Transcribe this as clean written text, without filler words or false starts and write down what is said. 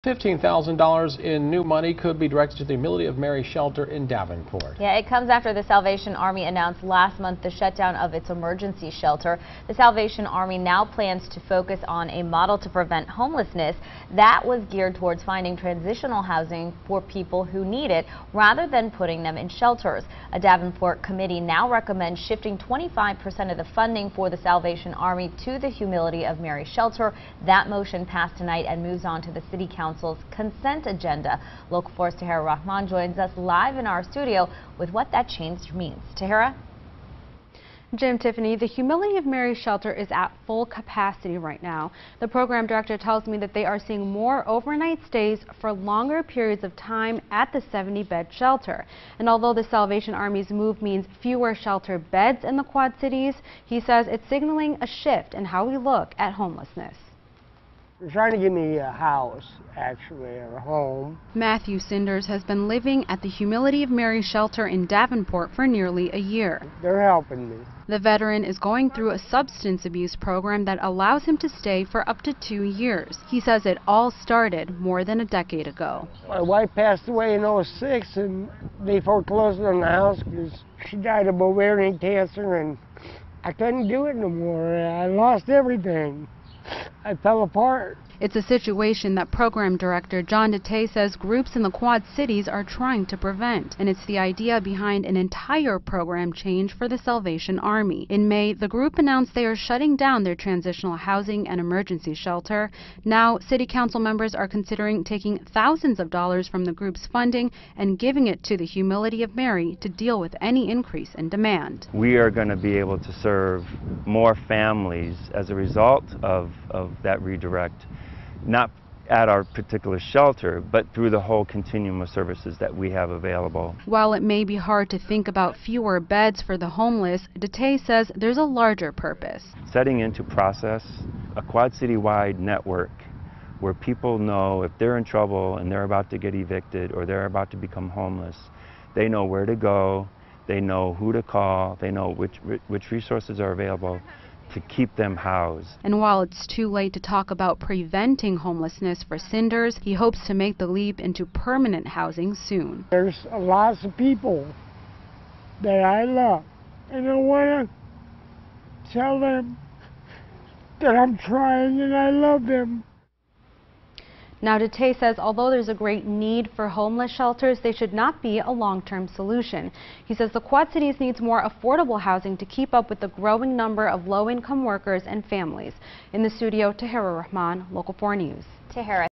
$15,000 in new money could be directed to the Humility of Mary shelter in Davenport. Yeah, it comes after the Salvation Army announced last month the shutdown of its emergency shelter. The Salvation Army now plans to focus on a model to prevent homelessness that was geared towards finding transitional housing for people who need it rather than putting them in shelters. A Davenport committee now recommends shifting 25% of the funding for the Salvation Army to the Humility of Mary shelter. That motion passed tonight and moves on to the City Council's consent agenda. Local 4's Tahira Rahman joins us live in our studio with what that change means. Tahira? Jim, Tiffany, the Humility of Mary shelter is at full capacity right now. The program director tells me that they are seeing more overnight stays for longer periods of time at the 70-bed shelter. And although the Salvation Army's move means fewer shelter beds in the Quad Cities, he says it's signaling a shift in how we look at homelessness. They're trying to give me a house, actually, or a home. Matthew Sinders has been living at the Humility of Mary shelter in Davenport for nearly a year. They're helping me. The veteran is going through a substance abuse program that allows him to stay for up to 2 years. He says it all started more than a decade ago. My wife passed away in '06, and they foreclosed on the house because she died of ovarian cancer, and I couldn't do it no more. I lost everything. I fell apart. It's a situation that program director John Dete says groups in the Quad Cities are trying to prevent. And it's the idea behind an entire program change for the Salvation Army. In May, the group announced they are shutting down their transitional housing and emergency shelter. Now, City Council members are considering taking thousands of dollars from the group's funding and giving it to the Humility of Mary to deal with any increase in demand. We are going to be able to serve more families as a result of that redirect. Not at our particular shelter, but through the whole continuum of services that we have available. While it may be hard to think about fewer beds for the homeless, Dete says there's a larger purpose. Setting into process a Quad City-wide network where people know if they're in trouble and they're about to get evicted or they're about to become homeless, they know where to go, they know who to call, they know which resources are available to keep them housed. And while it's too late to talk about preventing homelessness for Sinders, he hopes to make the leap into permanent housing soon. There's lots of people that I love, and I want to tell them that I'm trying and I love them. Now, Dete says although there's a great need for homeless shelters, they should not be a long-term solution. He says the Quad Cities needs more affordable housing to keep up with the growing number of low-income workers and families. In the studio, Tahira Rahman, Local 4 News. Tahira.